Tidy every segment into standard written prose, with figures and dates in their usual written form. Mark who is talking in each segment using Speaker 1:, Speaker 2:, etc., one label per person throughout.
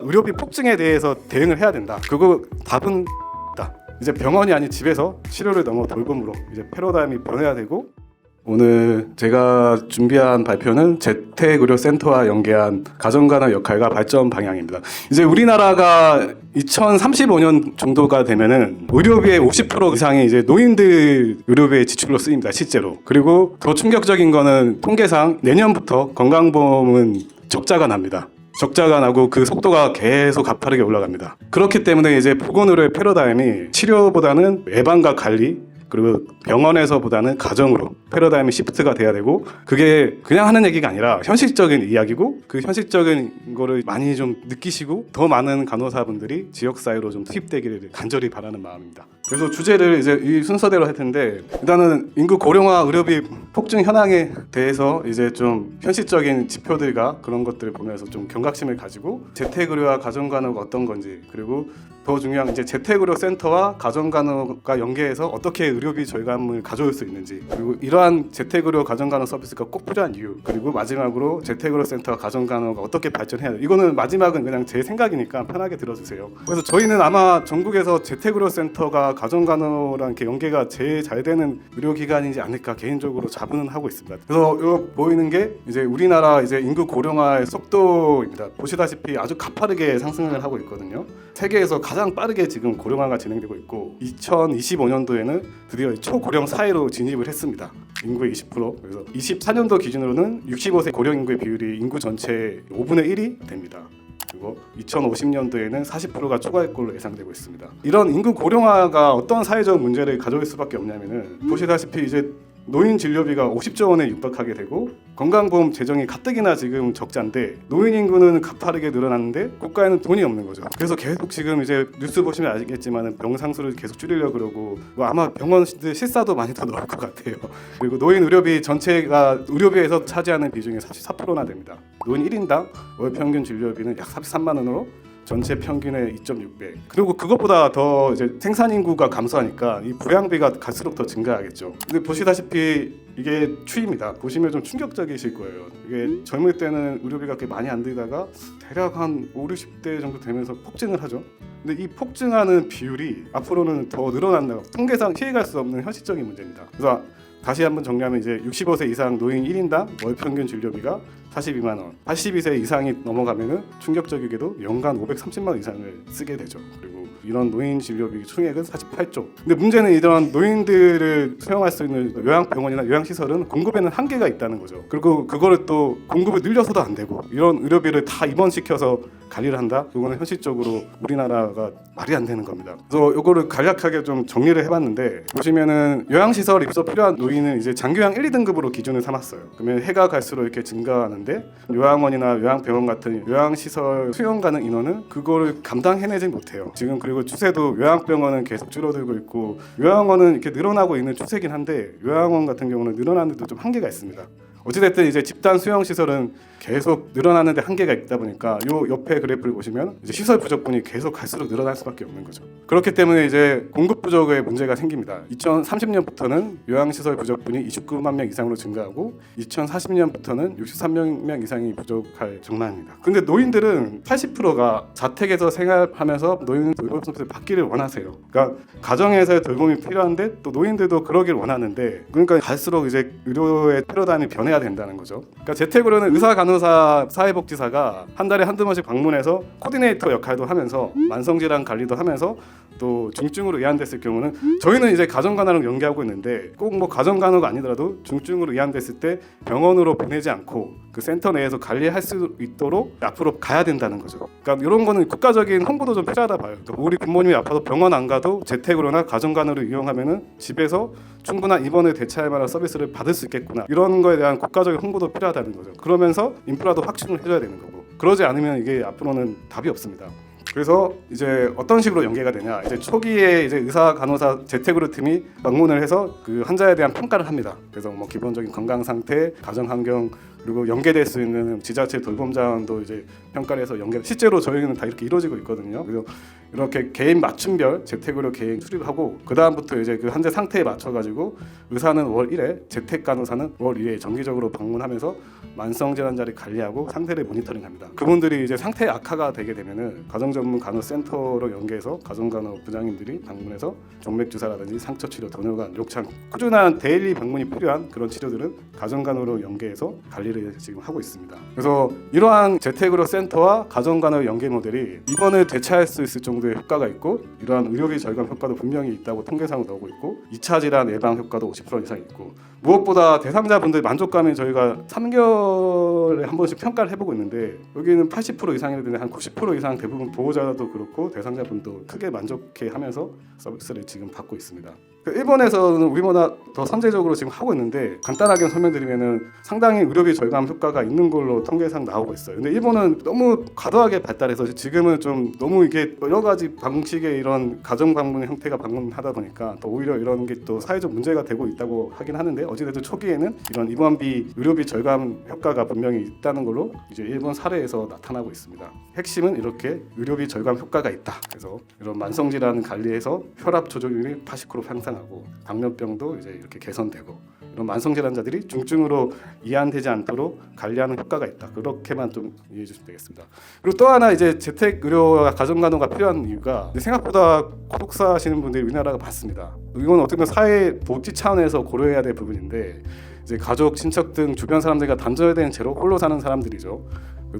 Speaker 1: 의료비 폭증에 대해서 대응을 해야 된다. 그거 답은 있다. 이제 병원이 아닌 집에서 치료를 넘어 돌봄으로 이제 패러다임이 변해야 되고, 오늘 제가 준비한 발표는 재택의료센터와 연계한 가정간호 역할과 발전 방향입니다. 이제 우리나라가 2035년 정도가 되면은 의료비의 50% 이상이 이제 노인들 의료비의 지출로 쓰입니다, 실제로. 그리고 더 충격적인 거는 통계상 내년부터 건강보험은 적자가 납니다. 적자가 나고 그 속도가 계속 가파르게 올라갑니다. 그렇기 때문에 이제 보건의료의 패러다임이 치료보다는 예방과 관리, 그리고 병원에서보다는 가정으로 패러다임이 시프트가 돼야 되고, 그게 그냥 하는 얘기가 아니라 현실적인 이야기고, 그 현실적인 거를 많이 좀 느끼시고 더 많은 간호사분들이 지역사회로 좀 투입되기를 간절히 바라는 마음입니다. 그래서 주제를 이제 이 순서대로 할 텐데, 일단은 인구 고령화 의료비 폭증 현황에 대해서 이제 좀 현실적인 지표들과 그런 것들을 보면서 좀 경각심을 가지고 재택의료와 가정간호가 어떤 건지, 그리고 더 중요한 이제 재택의료센터와 가정간호가 연계해서 어떻게 의료비 절감을 가져올 수 있는지, 그리고 이러한 재택의료 가정간호 서비스가 꼭 필요한 이유, 그리고 마지막으로 재택의료센터와 가정간호가 어떻게 발전해야 돼. 이거는 마지막은 그냥 제 생각이니까 편하게 들어주세요. 그래서 저희는 아마 전국에서 재택의료센터가 가정간호랑 이렇게 연계가 제일 잘 되는 의료기관이지 않을까 개인적으로 자부는 하고 있습니다. 그래서 이 보이는 게 이제 우리나라 이제 인구 고령화의 속도입니다. 보시다시피 아주 가파르게 상승을 하고 있거든요. 세계에서 가장 빠르게 지금 고령화가 진행되고 있고, 2025년도에는 드디어 초고령 사회로 진입을 했습니다. 인구의 20%. 그래서 24년도 기준으로는 65세 고령 인구의 비율이 인구 전체의 5분의 1이 됩니다. 그리고 2050년도에는 40%가 초과할 걸로 예상되고 있습니다. 이런 인구 고령화가 어떤 사회적 문제를 가져올 수밖에 없냐면은, 보시다시피 이제 노인 진료비가 50조 원에 육박하게 되고, 건강보험 재정이 가뜩이나 지금 적자인데 노인 인구는 가파르게 늘어났는데 국가에는 돈이 없는 거죠. 그래서 계속 지금 이제 뉴스 보시면 아시겠지만 병상수를 계속 줄이려고 그러고, 아마 병원들 실사도 많이 더 넣을 것 같아요. 그리고 노인 의료비 전체가 의료비에서 차지하는 비중이 44%나 됩니다. 노인 1인당 월 평균 진료비는 약 43만 원으로 전체 평균의 2.6배. 그리고 그것보다 더 이제 생산 인구가 감소하니까 이 부양비가 갈수록 더 증가하겠죠. 근데 보시다시피 이게 추이입니다. 보시면 좀 충격적이실 거예요. 이게 젊을 때는 의료비가 그렇게 많이 안 들다가 대략 한 5, 60대 정도 되면서 폭증을 하죠. 근데 이 폭증하는 비율이 앞으로는 더 늘어난다고, 통계상 피해갈 수 없는 현실적인 문제입니다. 그래서 다시 한번 정리하면 이제 65세 이상 노인 1인당 월 평균 진료비가 42만 원, 82세 이상이 넘어가면은 충격적이게도 연간 530만 원 이상을 쓰게 되죠. 그리고 이런 노인 진료비 총액은 48조. 근데 문제는 이런 노인들을 수용할 수 있는 요양병원이나 요양시설은 공급에는 한계가 있다는 거죠. 그리고 그거를 또 공급을 늘려서도 안 되고, 이런 의료비를 다 입원시켜서 관리를 한다? 그거는 현실적으로 우리나라가 말이 안 되는 겁니다. 그래서 이거를 간략하게 좀 정리를 해봤는데, 보시면은 요양시설 입소 필요한 노인은 이제 장기요양 1, 2등급으로 기준을 삼았어요. 그러면 해가 갈수록 이렇게 증가하는데, 요양원이나 요양병원 같은 요양시설 수용 가능 인원은 그거를 감당해내지 못해요. 지금 그리고 추세도 요양병원은 계속 줄어들고 있고, 요양원은 이렇게 늘어나고 있는 추세긴 한데, 요양원 같은 경우는 늘어나는데도 좀 한계가 있습니다. 어찌됐든 이제 집단 수용 시설은 계속 늘어나는데 한계가 있다 보니까 요 옆에 그래프를 보시면 이제 시설 부족분이 계속 갈수록 늘어날 수밖에 없는 거죠. 그렇기 때문에 이제 공급 부족의 문제가 생깁니다. 2030년부터는 요양시설 부족분이 29만 명 이상으로 증가하고, 2040년부터는 63명 이상이 부족할 전망입니다. 근데 노인들은 80%가 자택에서 생활하면서 노인 돌봄 서비스를 받기를 원하세요. 그러니까 가정에서의 돌봄이 필요한데 또 노인들도 그러길 원하는데, 그러니까 갈수록 이제 의료의 패러다임이 변해야 된다는 거죠. 그러니까 재택으로는 의사, 간호사, 사회복지사가 한 달에 한두 번씩 방문해서 코디네이터 역할도 하면서 만성질환 관리도 하면서 또 중증으로 이완됐을 경우는, 저희는 이제 가정간호랑 연계하고 있는데, 꼭 뭐 가정간호가 아니더라도 중증으로 이완됐을 때 병원으로 보내지 않고 그 센터 내에서 관리할 수 있도록 앞으로 가야 된다는 거죠. 그러니까 이런 거는 국가적인 홍보도 좀 필요하다 봐요. 그러니까 우리 부모님이 아파도 병원 안 가도 재택으로나 가정간호를 이용하면은 집에서 충분한 입원을 대체할 만한 서비스를 받을 수 있겠구나, 이런 거에 대한 국가적인 홍보도 필요하다는 거죠. 그러면서 인프라도 확충을 해줘야 되는 거고, 그러지 않으면 이게 앞으로는 답이 없습니다. 그래서 이제 어떤 식으로 연계가 되냐, 이제 초기에 이제 의사, 간호사, 재택의료 팀이 방문을 해서 그 환자에 대한 평가를 합니다. 그래서 뭐 기본적인 건강 상태, 가정 환경, 그리고 연계될 수 있는 지자체 돌봄 자원도 이제 평가를 해서 실제로 저희는 다 이렇게 이루어지고 있거든요. 그래서 이렇게 개인 맞춤별 재택의료 계획 수립하고 그 다음부터 이제 그 환자 상태에 맞춰 가지고 의사는 월 1회, 재택 간호사는 월 2회 정기적으로 방문하면서 만성 질환자를 관리하고 상태를 모니터링합니다. 그분들이 이제 상태 악화가 되게 되면은 가정 전문 간호 센터로 연계해서 가정 간호 부장님들이 방문해서 정맥 주사라든지 상처 치료, 도뇨관, 욕창 꾸준한 데일리 방문이 필요한 그런 치료들은 가정 간호로 연계해서 관리를 지금 하고 있습니다. 그래서 이러한 재택의료 센터와 가정 간호 연계 모델이 입원을 대체할 수 있을 정도의 효과가 있고 이러한 의료비 절감 효과도 분명히 있다고 통계상으로 나오고 있고 2차 질환 예방 효과도 50% 이상 있고 무엇보다 대상자분들 만족감이 저희가 3개월에 한 번씩 평가를 해보고 있는데 여기는 80% 이상이라 되는데 한 90% 이상 대부분 보호자도 그렇고 대상자분도 크게 만족해하면서 서비스를 지금 받고 있습니다. 일본에서는 우리보다 더 선제적으로 지금 하고 있는데 간단하게 설명드리면은 상당히 의료비 절감 효과가 있는 걸로 통계상 나오고 있어요. 근데 일본은 너무 과도하게 발달해서 지금은 좀 너무 이게 여러 가지 방식의 이런 가정 방문 형태가 방문하다 보니까 또 오히려 이런 게 또 사회적 문제가 되고 있다고 하긴 하는데 어찌됐든 초기에는 이런 입원비 의료비 절감 효과가 분명히 있다는 걸로 이제 일본 사례에서 나타나고 있습니다. 핵심은 이렇게 의료비 절감 효과가 있다. 그래서 이런 만성 질환 관리해서 혈압 조절률이 80% 향상하고 당뇨병도 이제 이렇게 개선되고 이런 만성 질환자들이 중증으로 이완되지 않도록 관리하는 효과가 있다. 그렇게만 좀 이해해 주시면 되겠습니다. 그리고 또 하나 이제 재택 의료와 가정 간호가 필요한 이유가 생각보다 고독사 하시는 분들이 우리나라가 많습니다. 이건 어떻게 보면 사회 복지 차원에서 고려해야 될 부분인데 이제 가족, 친척 등 주변 사람들과 단절된 채로 홀로 사는 사람들이죠.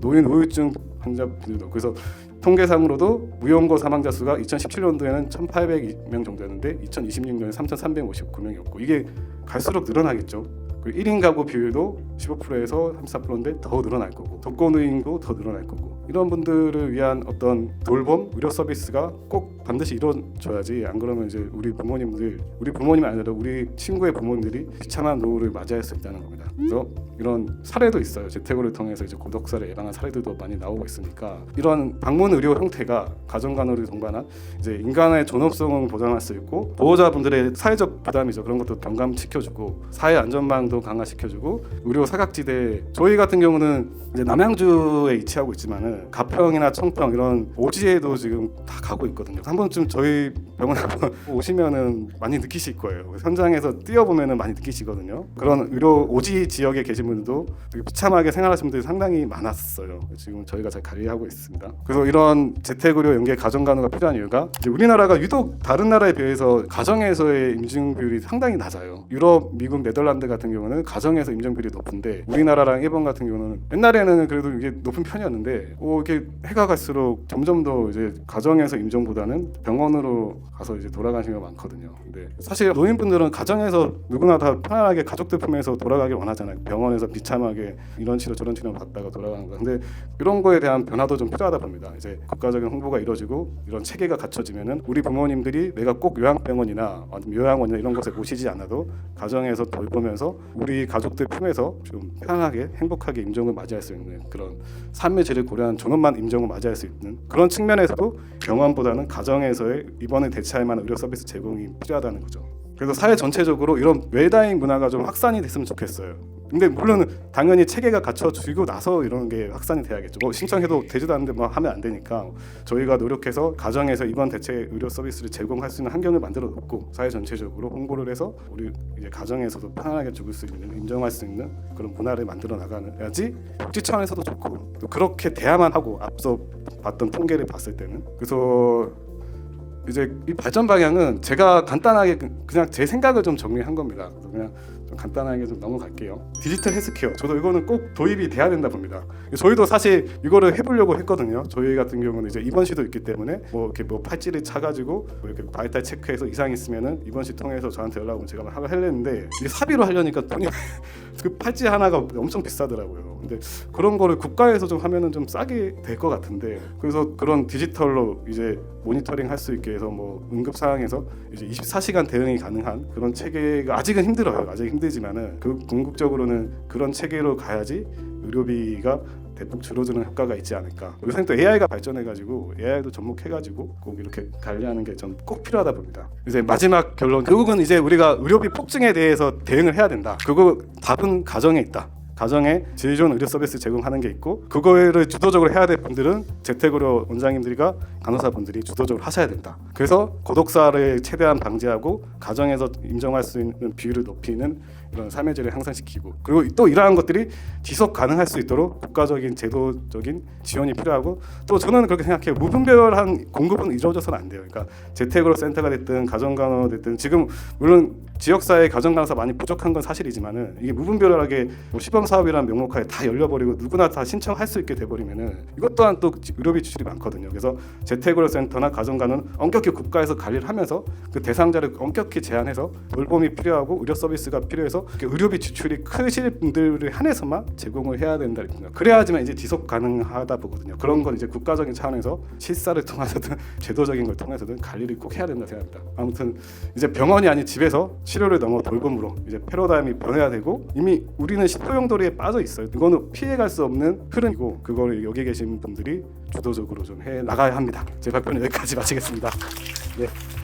Speaker 1: 노인, 우울증 환자분들도 그래서 통계상으로도 무연고 사망자 수가 2017년도에는 1,800명 정도였는데 2026년에 3,359명이었고 이게 갈수록 늘어나겠죠. 그리고 1인 가구 비율도 15%에서 34%인데 더 늘어날 거고 독거노인도 더 늘어날 거고 이런 분들을 위한 어떤 돌봄, 의료 서비스가 꼭 반드시 이루어져야지 안 그러면 이제 우리 부모님이 아니라 우리 친구의 부모님들이 비참한 노후를 맞이할 수 있다는 겁니다. 그래서 이런 사례도 있어요. 재택의료를 통해서 이제 고독사를 예방한 사례들도 많이 나오고 있으니까 이런 방문 의료 형태가 가정 간호를 동반한 이제 인간의 존엄성을 보장할 수 있고 보호자분들의 사회적 부담이죠. 그런 것도 경감시켜주고 사회 안전망도 강화시켜주고 의료 사각지대 저희 같은 경우는 이제 남양주에 위치하고 있지만은 가평이나 청평 이런 오지에도 지금 다 가고 있거든요. 한 번쯤 저희 병원 한번 오시면은 많이 느끼실 거예요. 현장에서 뛰어보면은 많이 느끼시거든요. 그런 의료 오지 지역에 계신 분들도 되게 비참하게 생활하시는 분들이 상당히 많았어요. 지금 저희가 잘 관리하고 있습니다. 그래서 이런 재택의료 연계 가정간호가 필요한 이유가 이제 우리나라가 유독 다른 나라에 비해서 가정에서의 임신 비율이 상당히 낮아요. 유럽, 미국, 네덜란드 같은 경우는 가정에서 임신 비율이 높은데 우리나라랑 일본 같은 경우는 옛날에는 그래도 이게 높은 편이었는데 이렇게 해가 갈수록 점점 더 이제 가정에서 임종보다는 병원으로 가서 이제 돌아가시는 게 많거든요. 근데 사실 노인분들은 가정에서 누구나 다 편안하게 가족들 품에서 돌아가길 원하잖아요. 병원에서 비참하게 이런 치료 저런 치료 받다가 돌아가는 거. 근데 이런 거에 대한 변화도 좀 필요하다 봅니다. 이제 국가적인 홍보가 이루어지고 이런 체계가 갖춰지면은 우리 부모님들이 내가 꼭 요양병원이나 요양원이나 이런 곳에 모시지 않아도 가정에서 돌보면서 우리 가족들 품에서 좀 편안하게 행복하게 임종을 맞이할 수 있는 그런 삶의 질을 고려한 존엄한 임종을 맞이할 수 있는 그런 측면에서도 병원보다는 가정에서의 입원을 대체할 만한 의료 서비스 제공이 필요하다는 거죠. 그래서 사회 전체적으로 이런 웰다잉 문화가 좀 확산이 됐으면 좋겠어요. 근데 물론 당연히 체계가 갖춰지고 나서 이런 게 확산이 돼야겠죠. 신청해도 되지도 않는데 뭐 하면 안 되니까 저희가 노력해서 가정에서 입원 대체 의료 서비스를 제공할 수 있는 환경을 만들어 놓고 사회 전체적으로 홍보를 해서 우리 이제 가정에서도 편안하게 죽을 수 있는 인정할 수 있는 그런 문화를 만들어 나가야지 복지 차원에서도 좋고 또 그렇게 돼야만 하고 앞서 봤던 통계를 봤을 때는 그래서 이제 이 발전 방향은 제가 간단하게 그냥 제 생각을 좀 정리한 겁니다. 그래서 그냥 좀 간단하게 좀 넘어갈게요. 디지털 헬스케어 저도 이거는 꼭 도입이 돼야 된다 봅니다. 저희도 사실 이거를 해보려고 했거든요. 저희 같은 경우는 이제 입원시도 있기 때문에 뭐 이렇게 뭐 팔찌를 차가지고 뭐 이렇게 바이탈 체크해서 이상 있으면은 입원시 통해서 저한테 연락 오면 제가 막 하려는데 이게 사비로 하려니까 돈이 그 팔찌 하나가 엄청 비싸더라고요. 근데 그런 거를 국가에서 좀 하면은 좀 싸게 될 것 같은데 그래서 그런 디지털로 이제 모니터링 할 수 있게 해서 뭐 응급 상황에서 이제 24시간 대응이 가능한 그런 체계가 아직은 힘들어요. 아직 힘들지만은 그 궁극적으로는 그런 체계로 가야지 의료비가 대폭 줄어드는 효과가 있지 않을까. 요새는 또 AI가 발전해가지고 AI도 접목해가지고 꼭 이렇게 관리하는 게 좀 꼭 필요하다 봅니다. 이제 마지막 결론 결국은 이제 우리가 의료비 폭증에 대해서 대응을 해야 된다. 그거 답은 가정에 있다. 가정에 질 좋은 의료 서비스 제공하는 게 있고, 그거를 주도적으로 해야 될 분들은 재택의료 원장님들과 간호사분들이 주도적으로 하셔야 된다. 그래서 고독사를 최대한 방지하고 가정에서 임종할 수 있는 비율을 높이는 이런 삶의 질을 향상시키고, 그리고 또 이러한 것들이 지속 가능할 수 있도록 국가적인 제도적인 지원이 필요하고, 또 저는 그렇게 생각해요. 무분별한 공급은 이루어져서는 안 돼요. 그러니까 재택의료 센터가 됐든 가정간호 됐든, 지금 물론 지역사회 가정간호사 많이 부족한 건 사실이지만은 이게 무분별하게 뭐 시범사업이라는 명목하에 다 열려버리고 누구나 다 신청할 수 있게 돼버리면은 이것 또한 또 의료비 지출이 많거든요. 그래서 재택의료 센터나 가정간호는 엄격히 국가에서 관리를 하면서 그 대상자를 엄격히 제한해서 돌봄이 필요하고 의료 서비스가 필요해서 의료비 지출이 크실 분들을 한해서만 제공을 해야 된다. 그래야지만 이제 지속 가능하다 보거든요. 그런 건 이제 국가적인 차원에서 실사를 통해서든 제도적인 걸 통해서든 관리를 꼭 해야 된다 생각합니다. 아무튼 이제 병원이 아닌 집에서 치료를 넘어 돌봄으로 이제 패러다임이 변해야 되고, 이미 우리는 소용돌이에 빠져 있어요. 이거는 피해갈 수 없는 흐름이고, 그거를 여기 계신 분들이 주도적으로 좀 해 나가야 합니다. 제 발표는 여기까지 마치겠습니다. 네.